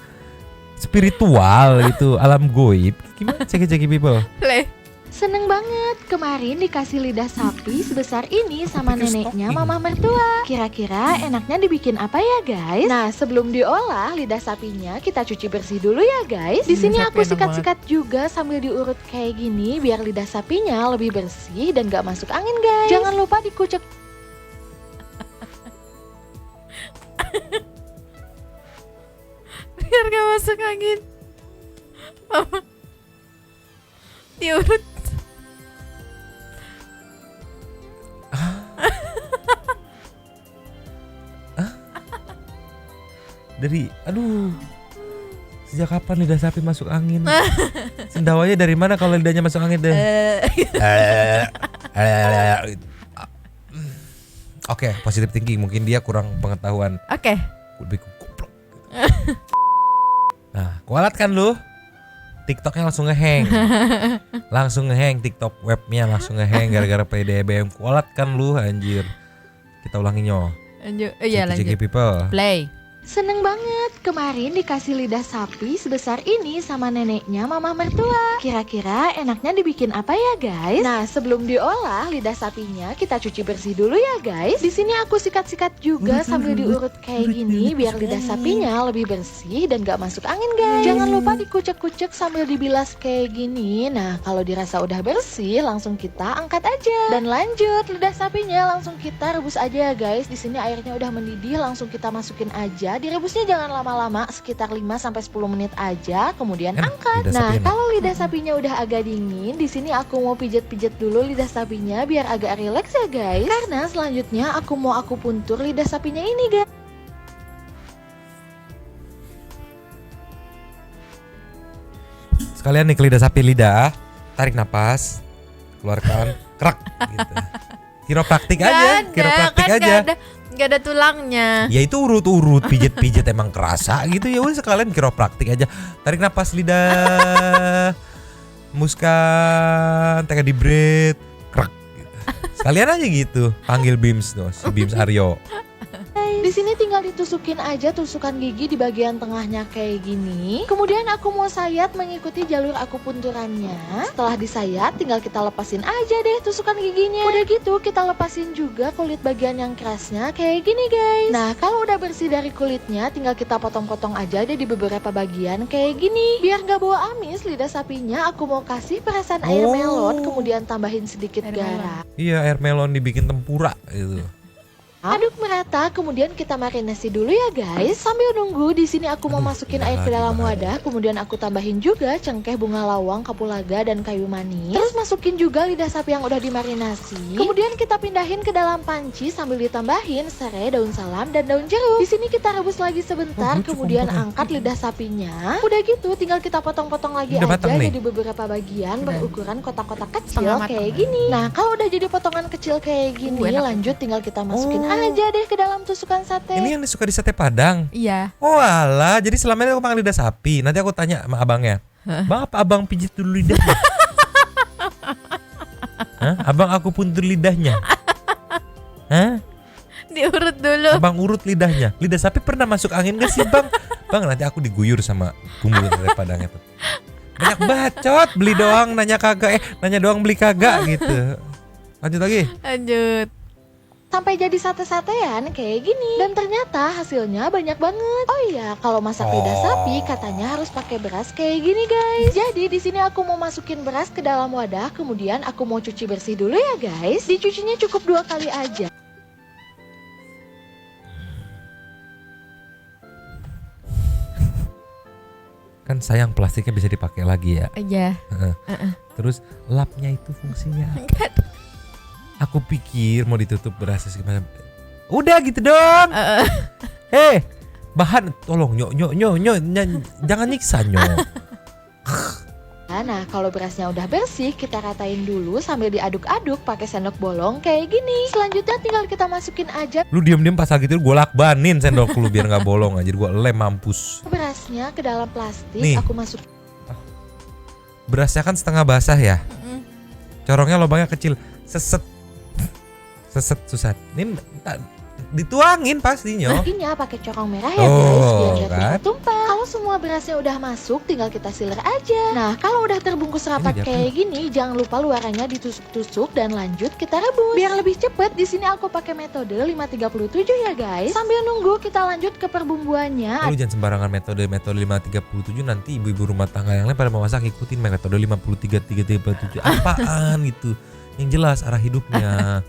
Spiritual gitu, alam goib. Gimana ceki people? Play. Seneng banget, kemarin dikasih lidah sapi sebesar ini sama neneknya mama mertua. Kira-kira enaknya dibikin apa ya guys? Nah sebelum diolah, lidah sapinya kita cuci bersih dulu ya guys. Di sini aku sikat-sikat juga sambil diurut kayak gini biar lidah sapinya lebih bersih dan gak masuk angin guys. Jangan lupa dikucek. Biar gak masuk angin. Mama diurut. Sejak kapan lidah sapi masuk angin? Sendawanya dari mana kalau lidahnya masuk angin deh? Oke, positive thinking, mungkin dia kurang pengetahuan. Oke. Lebih goblok. Nah, kualat kan lu? TikToknya langsung ngehang, TikTok webnya langsung ngehang gara-gara PDBM. Kualat kan lu anjir. Kita ulangi Nyo. Lanjut. People. Play. Seneng banget, kemarin dikasih lidah sapi sebesar ini sama neneknya mama mertua. Kira-kira enaknya dibikin apa ya guys? Nah sebelum diolah, lidah sapinya kita cuci bersih dulu ya guys. Di sini aku sikat-sikat juga sambil diurut kayak gini biar lidah sapinya lebih bersih dan gak masuk angin guys. Jangan lupa dikucek-kucek sambil dibilas kayak gini. Nah kalau dirasa udah bersih, langsung kita angkat aja. Dan lanjut, lidah sapinya langsung kita rebus aja ya guys. Di sini airnya udah mendidih, langsung kita masukin aja. Direbusnya jangan lama-lama, sekitar 5-10 menit aja, kemudian angkat. Nah, kalau lidah sapinya udah agak dingin, di sini aku mau pijet-pijet dulu lidah sapinya biar agak rileks ya guys. Karena selanjutnya aku puntur lidah sapinya ini guys. Sekalian nih ke lidah sapi, tarik napas, keluarkan, kerak gitu. Kiropraktik aja. Gak ada tulangnya. Ya itu urut-urut, pijet-pijet emang kerasa gitu ya. Udah sekalian kiropraktik aja. Tarik napas lidah, muskan, teka di breath, kerak gitu. Sekalian aja gitu. Panggil Bims si Bims Aryo. Di sini tinggal ditusukin aja tusukan gigi di bagian tengahnya kayak gini. Kemudian aku mau sayat mengikuti jalur akupunturannya. Setelah disayat, tinggal kita lepasin aja deh tusukan giginya. Udah gitu kita lepasin juga kulit bagian yang kerasnya kayak gini guys. Nah kalau udah bersih dari kulitnya, tinggal kita potong-potong aja deh di beberapa bagian kayak gini. Biar gak bau amis lidah sapinya, aku mau kasih perasan air melon, kemudian tambahin sedikit garam. Iya, air melon dibikin tempura gitu. Aduk merata, kemudian kita marinasi dulu ya guys. Sambil nunggu, di sini aku mau masukin air ke dalam wadah, kemudian aku tambahin juga cengkeh, bunga lawang, kapulaga, dan kayu manis. Terus masukin juga lidah sapi yang udah dimarinasi. Kemudian kita pindahin ke dalam panci sambil ditambahin serai, daun salam, dan daun jeruk. Di sini kita rebus lagi sebentar, kemudian angkat lidah sapinya. Udah gitu, tinggal kita potong-potong lagi aja jadi beberapa bagian berukuran kotak-kotak kecil kayak gini. Nah, kalau udah jadi potongan kecil kayak gini, lanjut tinggal kita masukin aja deh ke dalam tusukan sate. Ini yang suka di sate Padang? Iya. Oh alah, jadi selama ini aku makan lidah sapi. Nanti aku tanya sama abangnya, Bang, apa abang pijit dulu lidahnya? Abang aku puntur lidahnya. Diurut dulu. Abang urut lidahnya. Lidah sapi pernah masuk angin gak sih bang? Bang, nanti aku diguyur sama kumpul sate Padang itu. Banyak bacot, beli doang nanya kagak, nanya doang beli kagak gitu. Lanjut lagi. Lanjut. Sampai jadi sate-satean kayak gini. Dan ternyata hasilnya banyak banget. Oh iya, kalau masak lidah sapi katanya harus pakai beras kayak gini guys. Jadi di sini aku mau masukin beras ke dalam wadah, kemudian aku mau cuci bersih dulu ya guys. Dicucinya cukup 2 kali aja. Kan sayang plastiknya bisa dipakai lagi ya. Iya. Terus lapnya itu fungsinya. Aku pikir mau ditutup berasnya segimana. Udah gitu dong. Bahan tolong nyok jangan nyiksa nyok. Nah, kalau berasnya udah bersih, kita ratain dulu sambil diaduk-aduk pakai sendok bolong kayak gini. Selanjutnya tinggal kita masukin aja. Lu diem-diem pas lagi itu gue lakbanin sendok lu biar nggak bolong aja. Gue lem mampus. Berasnya ke dalam plastik. Nih. Aku masuk. Berasnya kan setengah basah ya. Corongnya lubangnya kecil. Seset susah. Ini dituangin pastinya. Giginya pakai corong merah ya guys, biar nggak kan? tumpah. Kalau semua berasnya udah masuk, tinggal kita sealer aja. Nah, kalau udah terbungkus rapat kayak gini, jangan lupa luarannya ditusuk-tusuk dan lanjut kita rebus. Biar lebih cepet, di sini aku pakai metode 537 ya guys. Sambil nunggu, kita lanjut ke perbumbuannya. Lu jangan sembarangan metode 537, nanti ibu-ibu rumah tangga yang lain pada mau masak ikutin metode 53337. Apaan gitu? Yang jelas arah hidupnya.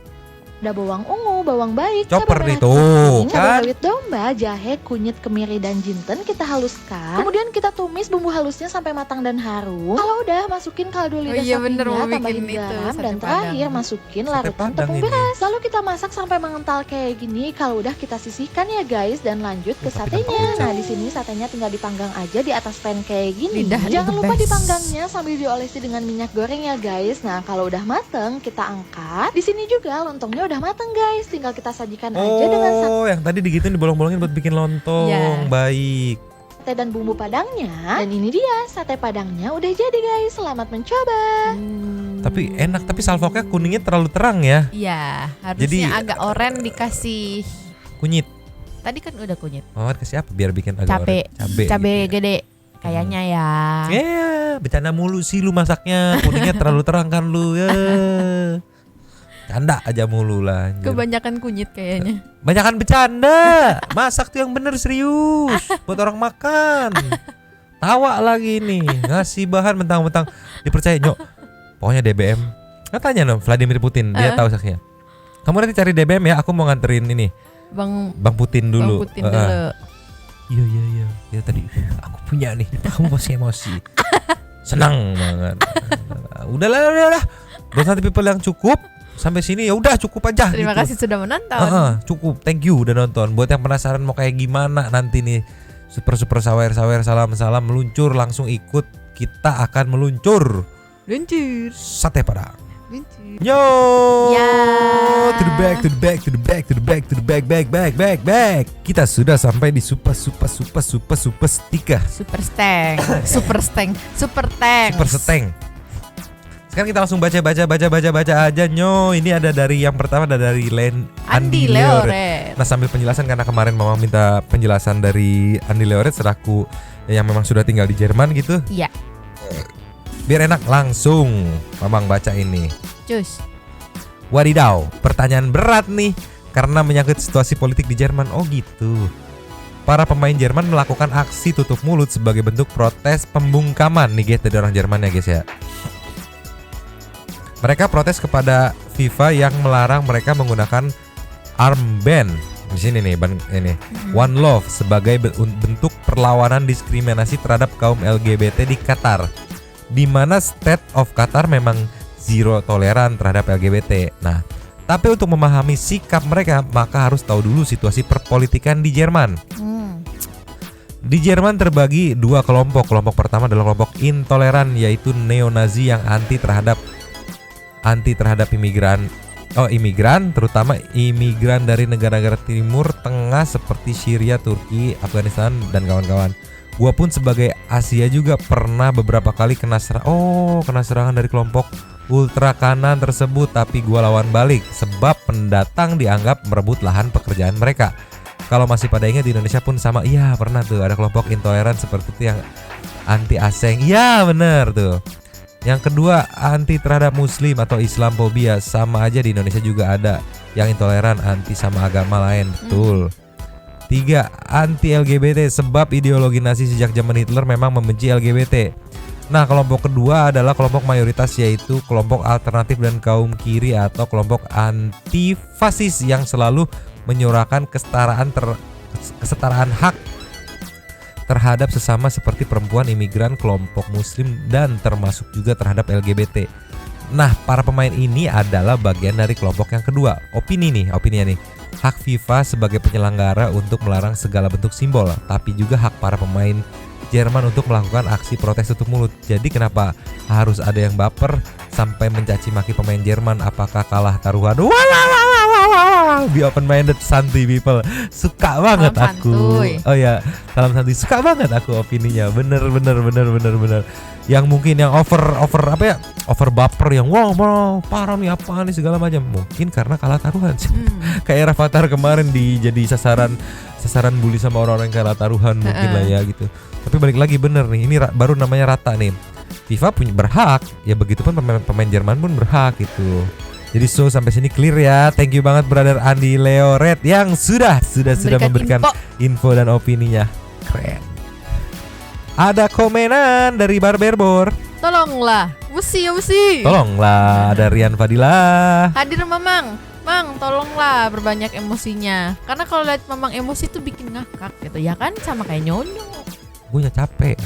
Ada bawang ungu, bawang baik, chopper cabai itu merah, cabai kan rawit domba, jahe, kunyit, kemiri, dan jinten kita haluskan. Kemudian kita tumis bumbu halusnya sampai matang dan harum. Kalau udah, masukin kaldu lidah sapinya, tambahin garam, dan terakhir masukin larutan tepung beras. Lalu kita masak sampai mengental kayak gini. Kalau udah kita sisihkan ya guys, dan lanjut ke satenya. Nah, di sini satenya tinggal dipanggang aja di atas pan kayak gini. Jangan lupa dipanggangnya sambil diolesi dengan minyak goreng ya guys. Nah, kalau udah mateng, kita angkat. Di sini juga lontongnya udah mateng guys, tinggal kita sajikan aja dengan sate yang tadi digituin dibolong-bolongin buat bikin lontong. Baik. Dan bumbu padangnya. Dan ini dia sate padangnya udah jadi guys. Selamat mencoba. Tapi enak, tapi salvoknya kuningnya terlalu terang ya. Iya, harusnya jadi agak oranye dikasih kunyit. Tadi kan udah kunyit. Oh, kasih apa biar bikin agak oranye? Cabe gede kayaknya ya. Bercanda mulu sih lu masaknya. Kuningnya terlalu terang kan lu ya. Canda aja mulu lah. Kebanyakan kunyit kayaknya. Banyakan bercanda. Masak tuh yang bener serius. Buat orang makan. Tawa lagi nih. Ngasih bahan mentang-mentang dipercaya nyok. Pokoknya DBM. Katanya no Vladimir Putin. Dia tahu saksinya. Kamu nanti cari DBM ya. Aku mau nganterin ini. Bang Putin dulu. Bang Putin dulu. Iya. Ya tadi aku punya nih. Kamu masih emosi. Senang banget. Udahlah. Buat nanti people yang cukup. Sampai sini ya udah cukup aja. Terima kasih sudah menonton. Cukup, thank you udah nonton. Buat yang penasaran mau kayak gimana nanti nih super sawer salam meluncur, langsung ikut. Kita akan meluncur. Sate Padang. Yo. To the back. Kita sudah sampai di super stiker. Super steng. Sekarang kita langsung baca aja nyo. Ini ada dari yang pertama, ada dari Andi Leoret. Nah, sambil penjelasan karena kemarin Mama minta penjelasan dari Andi Leoret selaku yang memang sudah tinggal di Jerman gitu. Iya. Biar enak langsung Mamang baca ini. Cus. Wadidaw, pertanyaan berat nih karena menyangkut situasi politik di Jerman. Oh gitu. Para pemain Jerman melakukan aksi tutup mulut sebagai bentuk protes pembungkaman nih guys, dari orang Jerman ya guys ya. Mereka protes kepada FIFA yang melarang mereka menggunakan armband. Di sini nih, ini One Love sebagai bentuk perlawanan diskriminasi terhadap kaum LGBT di Qatar. Di mana State of Qatar memang zero toleran terhadap LGBT. Nah, tapi untuk memahami sikap mereka maka harus tahu dulu situasi perpolitikan di Jerman. Di Jerman terbagi dua kelompok. Kelompok pertama adalah kelompok intoleran, yaitu neo-Nazi yang anti terhadap imigran, terutama imigran dari negara-negara Timur Tengah seperti Syria, Turki, Afghanistan dan kawan-kawan. Gua pun sebagai Asia juga pernah beberapa kali kena serangan dari kelompok ultra kanan tersebut, tapi gua lawan balik sebab pendatang dianggap merebut lahan pekerjaan mereka. Kalau masih pada ingat di Indonesia pun sama, iya pernah tuh ada kelompok intoleran seperti itu yang anti asing. Iya bener tuh. Yang kedua, anti terhadap muslim atau Islamfobia. Sama aja di Indonesia juga ada yang intoleran, anti sama agama lain. Betul. 3, anti LGBT sebab ideologi Nazi sejak zaman Hitler memang membenci LGBT. Nah, kelompok kedua adalah kelompok mayoritas, yaitu kelompok alternatif dan kaum kiri atau kelompok anti fasis yang selalu menyuarakan kesetaraan hak terhadap sesama seperti perempuan, imigran, kelompok muslim dan termasuk juga terhadap LGBT. Nah, para pemain ini adalah bagian dari kelompok yang kedua. Opininya nih. Hak FIFA sebagai penyelenggara untuk melarang segala bentuk simbol, tapi juga hak para pemain Jerman untuk melakukan aksi protes tutup mulut. Jadi kenapa harus ada yang baper sampai mencaci maki pemain Jerman? Apakah kalah taruhan? Be open minded, santuy people. Suka banget salam aku. Santuy. Oh ya, salam santuy. Suka banget aku opininya. Bener. Yang mungkin yang over baper yang wow parah nih apa nih segala macam. Mungkin karena kalah taruhan. Kayak Rafathar kemarin jadi sasaran bully sama orang-orang yang kalah taruhan mungkin lah ya gitu. Tapi balik lagi bener nih, ini baru namanya rata nih. FIFA punya berhak, ya begitupun pemain Jerman pun berhak gitu. Jadi sampai sini clear ya. Thank you banget brother Andi Leoret yang sudah memberikan info dan opininya. Keren. Ada komenan dari Barberbor. Tolonglah, Wusi. Tolonglah dari Rian Fadila. Hadir Mamang, tolonglah berbanyak emosinya. Karena kalau lihat Mamang emosi tuh bikin ngakak gitu ya kan, sama kayak Nyonyo. Gue capek.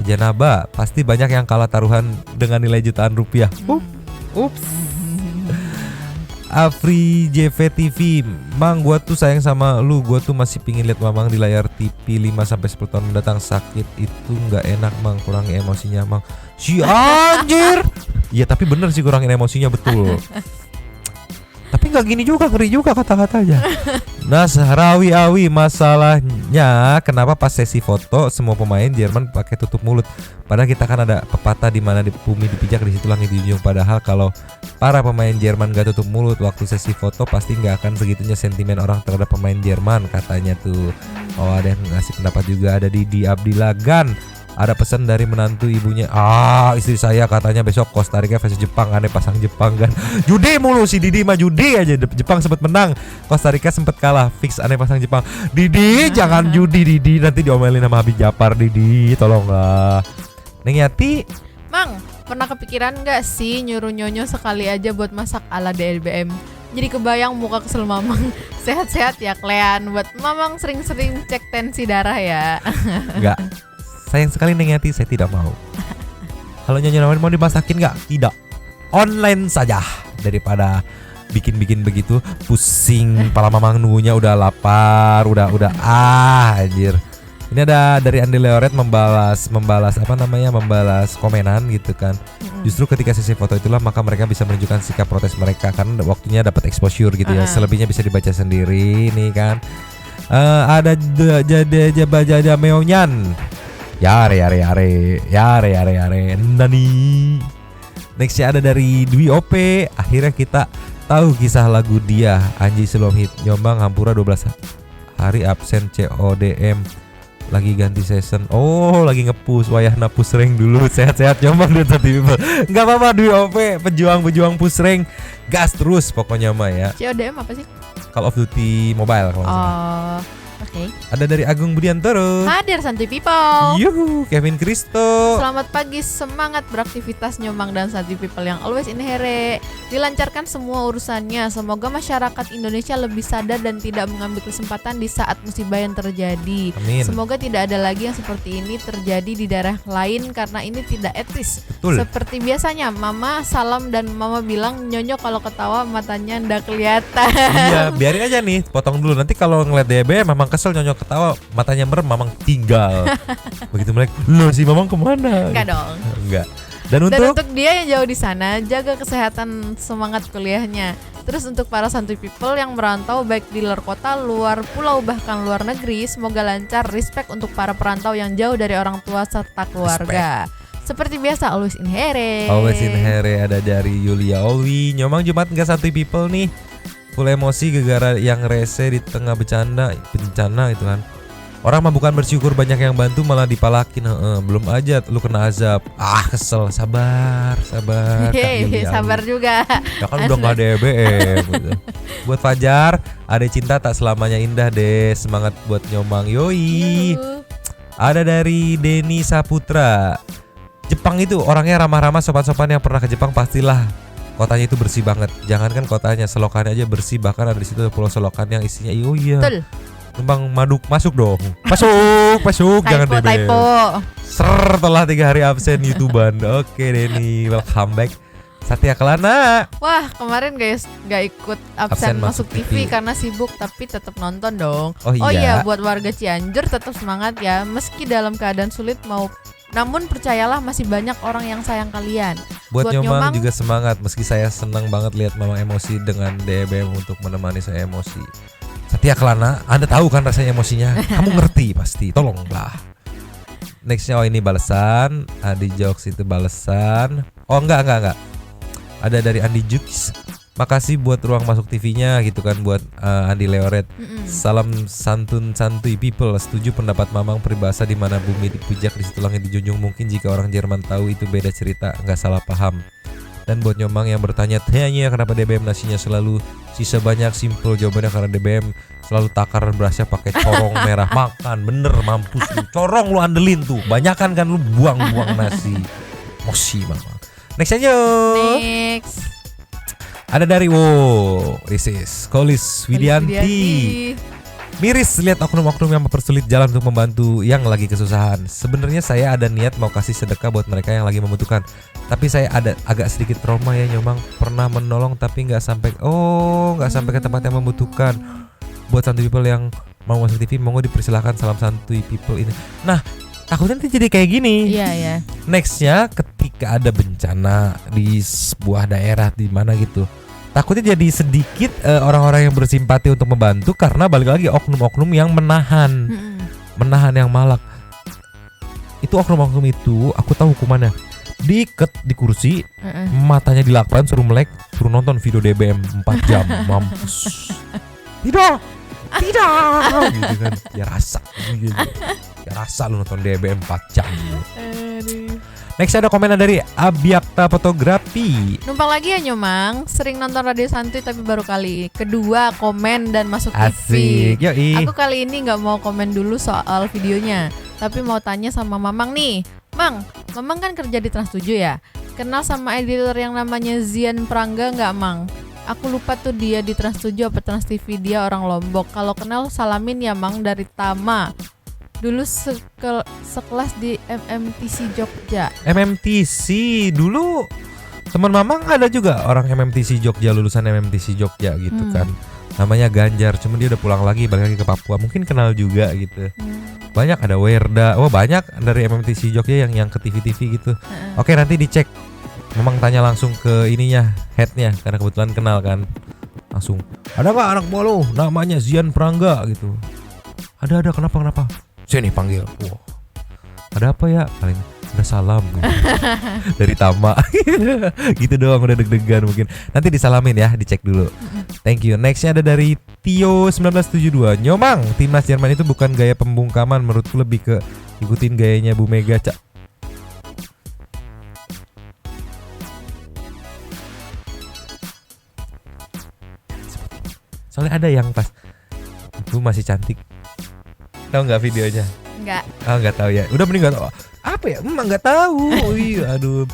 Janaba, pasti banyak yang kalah taruhan dengan nilai jutaan rupiah. Ups. Afri JV TV, Mang gua tuh sayang sama lu, gua tuh masih pingin lihat Mamang di layar TV 5-10 tahun mendatang. Sakit itu nggak enak Mang, kurangi emosinya Mang. Si anjir. Iya tapi bener sih kurangin emosinya betul. Tapi nggak gini juga, ngeri juga kata-katanya. Nah, Rawi masalahnya kenapa pas sesi foto semua pemain Jerman pakai tutup mulut? Padahal kita kan ada pepatah di mana di bumi dipijak di situ langit dijunjung. Padahal kalau para pemain Jerman gak tutup mulut waktu sesi foto pasti nggak akan segitunya sentimen orang terhadap pemain Jerman katanya tuh. Oh ada yang ngasih pendapat juga, ada Didi Abdillah Gan. Ada pesan dari menantu ibunya. Istri saya katanya besok Costa Rica versus Jepang. Aneh pasang Jepang kan. Judi mulu si Didi mah judi aja. Jepang sempat menang, Costa Rica sempat kalah. Fix aneh pasang Jepang. Didi jangan judi Didi, nanti diomelin sama Habib Japar. Didi tolonglah. Neng Yati, Mang, pernah kepikiran gak sih nyuruh Nyonyo sekali aja buat masak ala DLBM? Jadi kebayang muka kesel Mamang. Sehat-sehat ya Klean. Buat Mamang sering-sering cek tensi darah ya. Enggak. Sayang sekali Neng Yati, saya tidak mau. Kalau Nyonya mau dimasakin nggak? Tidak. Online saja daripada bikin begitu pusing. Pala Mamang nunggunya udah lapar, udah anjir. Ini ada dari Andi Leoret membalas komenan gitu kan. Justru ketika sesi foto itulah maka mereka bisa menunjukkan sikap protes mereka karena waktunya dapat exposure gitu ya. Selebihnya bisa dibaca sendiri nih kan. Ada jada meonyan. Yare nani. Nextnya ada dari Dwi OP. Akhirnya kita tahu kisah lagu dia. Anji sebelum hit. Nyombang Hampura 12 hari absen CODM. Lagi ganti season. Oh, lagi nge-push. Wayahna push rank dulu. Sehat-sehat Nyombang di people. Gak apa-apa Dwi OP. Pejuang push rank. Gas terus pokoknya mah ya. CODM apa sih? Call of Duty Mobile kalau nggak salah. Oke. Ada dari Agung Budiantoro. Hadir Santuy People. Yuhu, Kevin Kristo. Selamat pagi, semangat beraktivitas Nyombang dan Santuy People yang always in here. Dilancarkan semua urusannya. Semoga masyarakat Indonesia lebih sadar dan tidak mengambil kesempatan di saat musibah yang terjadi. Amin. Semoga tidak ada lagi yang seperti ini terjadi di daerah lain karena ini tidak etis. Betul. Seperti biasanya, Mama salam dan Mama bilang Nyonyo kalau ketawa matanya ndak kelihatan. Iya, biarin aja nih, potong dulu. Nanti kalau ngeliat DB Mamang kesel Nyonyo ketawa, matanya merem, Mamang tinggal. Begitu melek, loh si Mamang kemana? Enggak dong. Enggak. Dan Dan untuk untuk dia yang jauh di sana, jaga kesehatan, semangat kuliahnya. Terus untuk para Santuy People yang merantau baik di luar kota, luar pulau bahkan luar negeri, semoga lancar. Respect untuk para perantau yang jauh dari orang tua serta keluarga. Seperti biasa, always in here. Always in here ada dari Yulia Owi. Nyomang Jumat enggak Santuy People nih. Full emosi gara-gara yang rese di tengah bencana itu kan. Orang mah bukan bersyukur banyak yang bantu malah dipalakin. Belum aja lu kena azab. Kesel. Sabar Kak Yulia sabar Owi. juga. Ya kan udah gak ada EBM gitu. Buat Fajar, ada cinta tak selamanya indah deh. Semangat buat Nyomang. Yoi. Ada dari Denny Saputra. Jepang itu orangnya ramah-ramah, sopan-sopan. Yang pernah ke Jepang pastilah kotanya itu bersih banget. Jangankan kotanya, selokannya aja bersih. Bahkan ada di situ pulau selokan yang isinya iya. Betul. Numpang masuk dong. Masuk. Jangan DB. Typo. Setelah 3 hari absen YouTubean. Oke Denny, welcome back. Satya Kelana. Wah, kemarin guys gak ikut absen masuk TV karena sibuk, tapi tetap nonton dong. Oh iya, buat warga Cianjur tetap semangat ya. Meski dalam keadaan sulit namun percayalah masih banyak orang yang sayang kalian. Buat Nyomang juga semangat. Meski saya senang banget lihat Mama emosi dengan DBM untuk menemani saya emosi. Satya Kelana, Anda tahu kan rasanya emosinya? Kamu ngerti pasti, tolonglah. Nextnya ini balasan. Adi Jokes itu balasan. Oh enggak. Ada dari Andi Jux. Makasih buat ruang masuk TV-nya gitu kan, buat Andi Leoret. Salam santun Santuy People. Setuju pendapat Mamang, peribahasa di mana bumi dipijak di situ langit dijunjung. Mungkin jika orang Jerman tahu itu beda cerita, nggak salah paham. Dan buat Nyomang yang bertanya-tanya kenapa DBM nasinya selalu sisa banyak, simple jawabannya karena DBM selalu takar berasnya pakai corong merah. Makan bener mampus lu, corong lu andelin tuh, banyakan kan lu buang-buang nasi. Mosi Mamang. Next aja. Next. Ada dari this is Kolis Widianti. Miris lihat oknum-oknum yang mempersulit jalan untuk membantu yang lagi kesusahan. Sebenarnya saya ada niat mau kasih sedekah buat mereka yang lagi membutuhkan. Tapi saya ada agak sedikit trauma ya Nyomang. Pernah menolong tapi nggak sampai ke tempat yang membutuhkan. Buat Santuy People yang mau masuk TV, monggo dipersilahkan. Salam Santuy People ini. Nah, takutnya nanti jadi kayak gini. Iya. Nextnya ketika ada bencana di sebuah daerah di mana gitu, takutnya jadi sedikit orang-orang yang bersimpati untuk membantu karena balik lagi oknum-oknum yang menahan yang malak. Itu oknum-oknum itu aku tahu hukumannya. Diikat di kursi, matanya dilakban, suruh melek, suruh nonton video DBM 4 jam. Mampus. Tidak gitu kan. Ya rasa gitu. Ya rasa lu nonton DBM 4 jam. Next ada komentar dari Abyakta Fotografi. Numpang lagi ya Nyomang, sering nonton Radio Santuy tapi baru kali kedua komen dan masuk Asik, TV. yoi. Aku kali ini gak mau komen dulu soal videonya, tapi mau tanya sama Mamang nih. Mang, Mamang kan kerja di Trans 7 ya? Kenal sama editor yang namanya Zian Prangga gak Mang? Aku lupa tuh dia di Trans 7 apa Trans TV, dia orang Lombok. Kalau kenal salamin ya Mang, dari Tama. Dulu sekelas di MMTC Jogja. MMTC dulu teman Mamang ada juga orang MMTC Jogja, lulusan MMTC Jogja gitu kan. Namanya Ganjar, cuma dia udah pulang lagi, balik lagi ke Papua. Mungkin kenal juga gitu. Banyak ada Werda. Oh, banyak dari MMTC Jogja yang ke TV-TV gitu. Oke, nanti dicek. Mamang tanya langsung ke ininya, headnya, karena kebetulan kenal kan. Langsung, ada Pak anak buah lo namanya Zian Prangga gitu. Ada kenapa? Sini panggil. Wah. Ada apa ya? udah salam dari Tama gitu doang, udah deg-degan mungkin. Nanti disalamin ya, dicek dulu. Thank you. Nextnya ada dari Tio 1972. Nyomang, timnas Jerman itu bukan gaya pembungkaman, menurutku lebih ke ikutin gayanya Bu Mega. Soalnya ada yang pas itu masih cantik. Tahu nggak videonya? Enggak. Ah, nggak tahu ya. Udah mending nggak tahu. Apa ya? Nggak tahu. Aduh.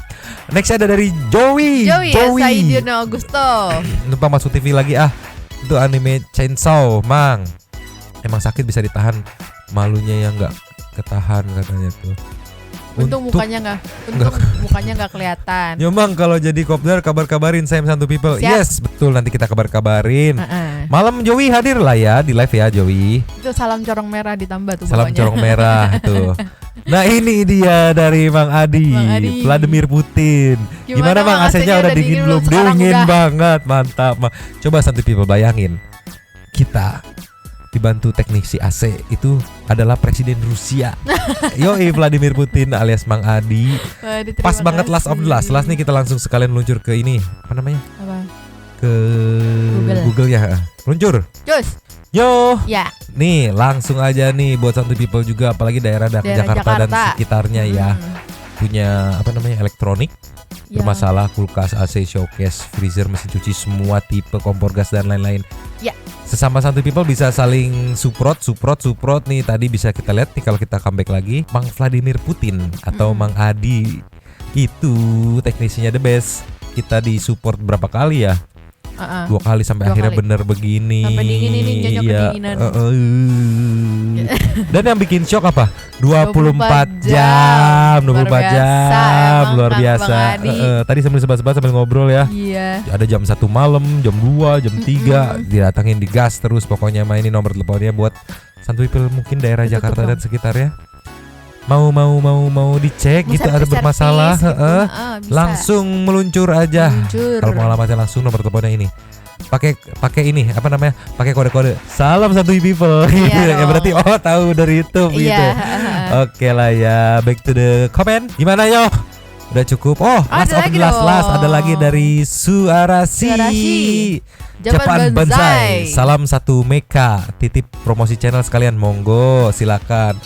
Next ada dari Joey. Saidino Augusto. Lupa masuk TV lagi ah. Itu anime Chainsaw, Mang. Emang sakit bisa ditahan, malunya yang nggak ketahan katanya tuh. Untung mukanya nggak kelihatan. Ya Mang, kalau jadi kopdar kabar-kabarin Sam Santu People. Siap. Yes, betul, nanti kita kabarin. Malam Joey hadir lah ya di live ya Joey. Itu salam corong merah ditambah tuh. Salam bawahnya. corong merah tuh. Nah ini dia dari Mang Adi. Vladimir Putin. Gimana Mang, AC-nya udah dingin belum? Dingin banget, mantap. Coba Santu People bayangin, kita dibantu teknisi AC itu adalah Presiden Rusia. Yoi, Vladimir Putin alias Mang Adi. Pas banget last of the last. Last nih kita langsung sekalian luncur ke ini. Apa namanya? Apa? Ke Google ya. Luncur. Cus. Yo. Ya. Nih langsung aja nih buat Santu People juga, apalagi daerah Jakarta dan sekitarnya ya. Punya apa namanya, elektronik bermasalah, kulkas, AC, showcase, freezer, mesin cuci, semua tipe, kompor gas dan lain-lain. Ya. Sesama Santu People bisa saling support nih. Tadi bisa kita lihat nih kalau kita comeback lagi, Mang Vladimir Putin atau Mang Adi itu teknisinya the best. Kita disupport berapa kali ya? 2 kali sampai akhirnya bener begini. Sampai dingin ini nyonyok kedinginan. Dan yang bikin shock apa? 24 jam. Luar biasa. Tadi sambil sebat-sebat sambil ngobrol ya. Iya. Ada jam 1 malam, jam 2, jam 3 didatangin, digas terus pokoknya. Mainin nomor teleponnya buat Santu People mungkin daerah Jakarta dan sekitarnya. Mau dicek gitu, ada bermasalah, langsung meluncur aja. Kalau mau alamatnya langsung nomor teleponnya ini. Pakai ini apa namanya? Pakai kode-kode salam Santu People. Ya berarti tahu dari YouTube gitu. Oke lah ya, back to the comment. Gimana yo? Udah cukup. Last ada lagi dari Suarasi. Japan Banzai. Salam satu Meka. Titip promosi channel sekalian, monggo silakan.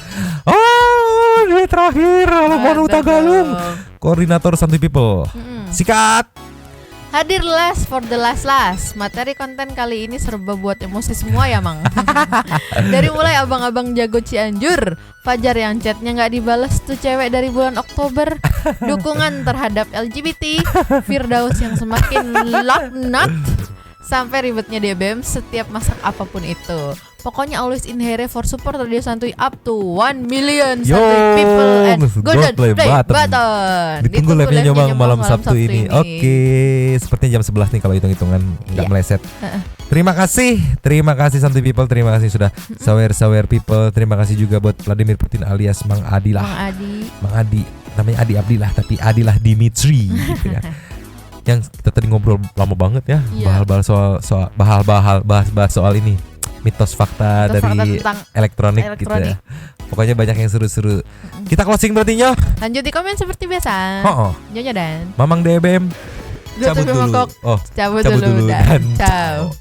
Ini terakhir Manu Tagalung, koordinator Santu People. Sikat. Hadir last for the last. Materi konten kali ini serba buat emosi semua ya Mang. Dari mulai abang-abang jago Cianjur, Fajar yang chatnya nggak dibales tuh cewek dari bulan Oktober, dukungan terhadap LGBT, Firdaus yang semakin laknat, sampai ribetnya DBM setiap masak apapun itu. Pokoknya always in here for support Radio Santuy up to 1 million Santuy People and golden play button. Ditunggu live-nya Nyomang malam Sabtu ini. Oke, sepertinya jam 11 nih kalau hitung-hitungan nggak meleset. Terima kasih Santuy People, terima kasih sudah sawer People. Terima kasih juga buat Vladimir Putin alias Mang Adi lah. Mang Adi, namanya Adi Abdillah tapi Adilah Dimitri gitu kan. Yang kita tadi ngobrol lama banget ya, bahas soal ini, mitos fakta dari elektronik gitu ya. Pokoknya banyak yang seru-seru. Kita closing berarti Nyo. Lanjut di komen seperti biasa. Nyonya dan Mamang DBM cabut dulu. Cabut dulu dan ciao.